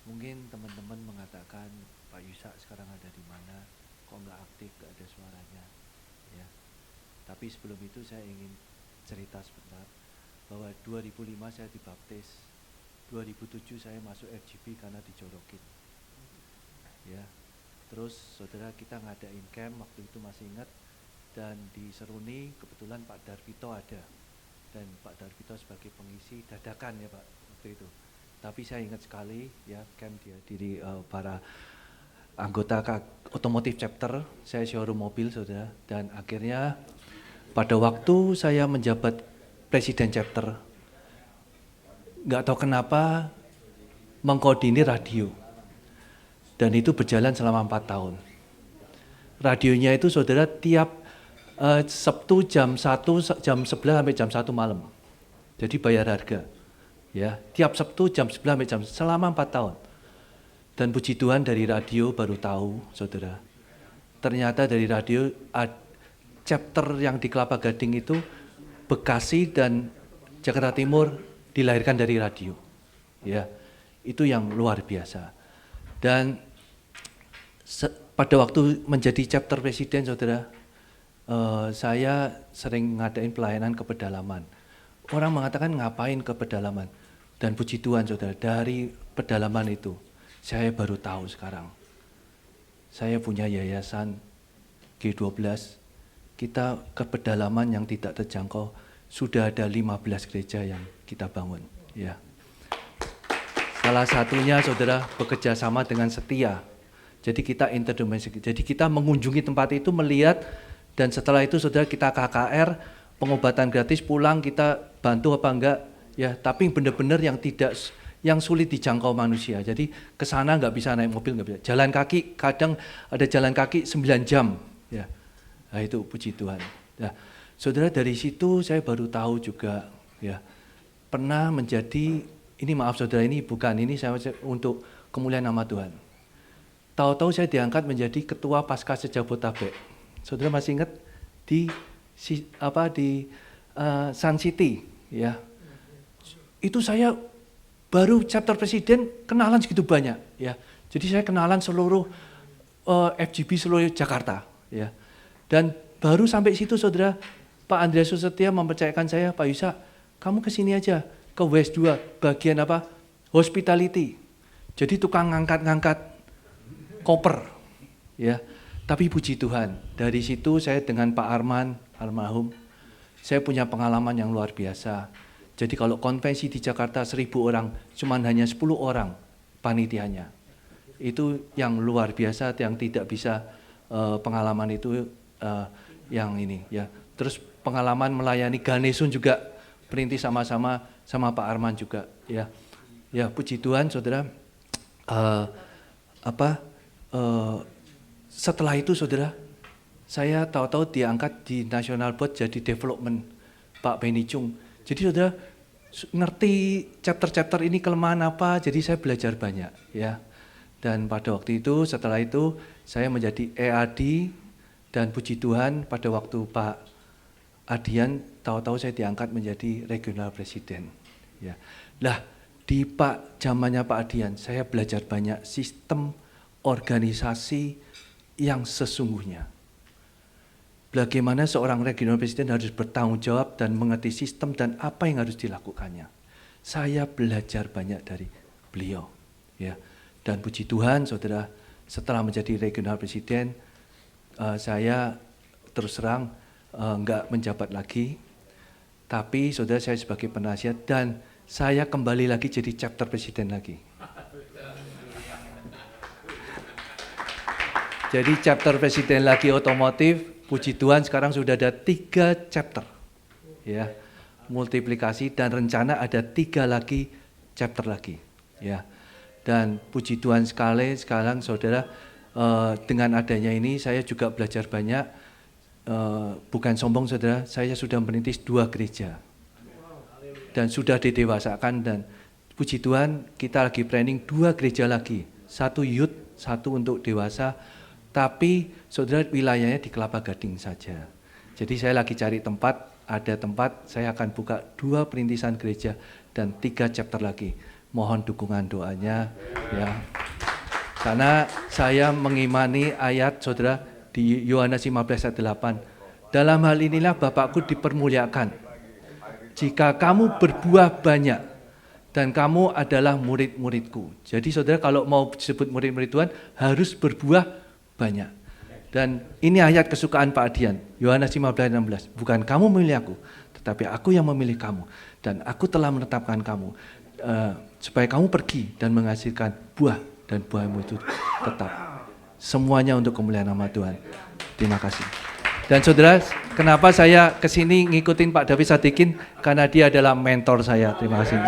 Mungkin teman-teman mengatakan Pak Yusak sekarang ada di mana, kok nggak aktif, nggak ada suaranya, ya. Tapi sebelum itu saya ingin cerita sebentar bahwa 2005 saya dibaptis, 2007 saya masuk FGP karena dijorokin, ya. Terus saudara kita ngadain camp waktu itu masih ingat, dan di Seruni kebetulan Pak Darvito ada, dan Pak Darvito sebagai pengisi dadakan ya Pak waktu itu. Tapi saya ingat sekali ya camp dia diri para anggota otomotif chapter, saya showroom mobil saudara, dan akhirnya pada waktu saya menjabat presiden chapter, nggak tahu kenapa mengkoordinir radio, dan itu berjalan selama 4 tahun. Radionya itu saudara tiap Sabtu jam 1, jam 11 sampai jam 1 malam. Jadi bayar harga. Ya, tiap Sabtu jam 11 sampai jam selama 4 tahun. Dan puji Tuhan dari radio baru tahu, saudara. Ternyata dari radio chapter yang di Kelapa Gading itu Bekasi dan Jakarta Timur dilahirkan dari radio. Ya, itu yang luar biasa. Dan pada waktu menjadi chapter presiden, saudara, saya sering ngadain pelayanan ke pedalaman. Orang mengatakan ngapain ke pedalaman? Dan puji Tuhan saudara, dari pedalaman itu saya baru tahu sekarang. Saya punya yayasan G12, kita ke pedalaman yang tidak terjangkau, sudah ada 15 gereja yang kita bangun. Ya. Salah satunya saudara bekerja sama dengan Setia. Jadi kita interdomestik, jadi kita mengunjungi tempat itu melihat, dan setelah itu saudara kita KKR, pengobatan gratis, pulang kita bantu apa enggak, ya. Tapi benar-benar yang sulit dijangkau manusia. Jadi ke sana nggak bisa naik mobil, nggak bisa. Jalan kaki, kadang ada jalan kaki 9 jam, ya. Nah itu puji Tuhan. Nah, saudara dari situ saya baru tahu juga, ya. Pernah menjadi, ini maaf saudara, ini bukan, ini saya untuk kemuliaan nama Tuhan. Tahu-tahu saya diangkat menjadi ketua Pasca Sejabotabek. Saudara masih ingat di Sun City, ya. Itu saya baru chapter presiden kenalan segitu banyak, ya. Jadi saya kenalan seluruh FGB seluruh Jakarta, ya. Dan baru sampai situ saudara, Pak Andreas Susetia mempercayakan saya, Pak Yusak, kamu kesini aja ke West 2 bagian apa? Hospitality. Jadi tukang ngangkat-ngangkat koper, ya. Tapi puji Tuhan, dari situ saya dengan Pak Arman, almarhum, saya punya pengalaman yang luar biasa. Jadi kalau konvensi di Jakarta 1000 orang, cuman hanya 10 orang panitianya. Itu yang luar biasa, yang tidak bisa pengalaman itu yang ini, ya. Terus pengalaman melayani Ganesun juga perintis sama-sama sama Pak Arman juga, ya. Ya puji Tuhan, saudara. Setelah itu saudara, saya tahu-tahu diangkat di National Board jadi development Pak Benny Chung. Jadi saudara ngerti chapter-chapter ini kelemahan apa, jadi saya belajar banyak, ya. Dan pada waktu itu, setelah itu saya menjadi EAD, dan puji Tuhan pada waktu Pak Adian, tahu-tahu saya diangkat menjadi regional presiden, ya. Lah di zamannya Pak Adian, saya belajar banyak sistem organisasi yang sesungguhnya. Bagaimana seorang regional presiden harus bertanggung jawab dan mengerti sistem dan apa yang harus dilakukannya. Saya belajar banyak dari beliau, ya. Dan puji Tuhan, saudara, setelah menjadi regional presiden, saya terus terang enggak menjabat lagi. Tapi saudara, saya sebagai penasihat, dan saya kembali lagi jadi chapter presiden lagi. Jadi chapter presiden lagi otomotif, puji Tuhan sekarang sudah ada 3 chapter, ya, multiplikasi, dan rencana ada 3 lagi chapter lagi, ya. Dan puji Tuhan sekali sekarang saudara, dengan adanya ini saya juga belajar banyak, bukan sombong saudara, saya sudah merintis 2 gereja dan sudah didewasakan, dan puji Tuhan kita lagi planning 2 gereja lagi, 1 youth, 1 untuk dewasa. Tapi saudara wilayahnya di Kelapa Gading saja. Jadi saya lagi cari tempat, ada tempat, saya akan buka 2 perintisan gereja dan 3 chapter lagi. mohon dukungan doanya ya. Karena saya mengimani ayat saudara di Yohanes 15 ayat 8. Dalam hal inilah Bapakku dipermuliakan. Jika kamu berbuah banyak dan kamu adalah murid-muridku. Jadi saudara kalau mau disebut murid-murid Tuhan harus berbuah banyak. Dan ini ayat kesukaan Pak Adian, Yohanes 15 ayat 16. Bukan kamu memilih aku, tetapi aku yang memilih kamu. Dan aku telah menetapkan kamu supaya kamu pergi dan menghasilkan buah, dan buahmu itu tetap. Semuanya untuk kemuliaan nama Tuhan. Terima kasih. Dan saudara, kenapa saya kesini ngikutin Pak David Sadikin? Karena dia adalah mentor saya. Terima kasih.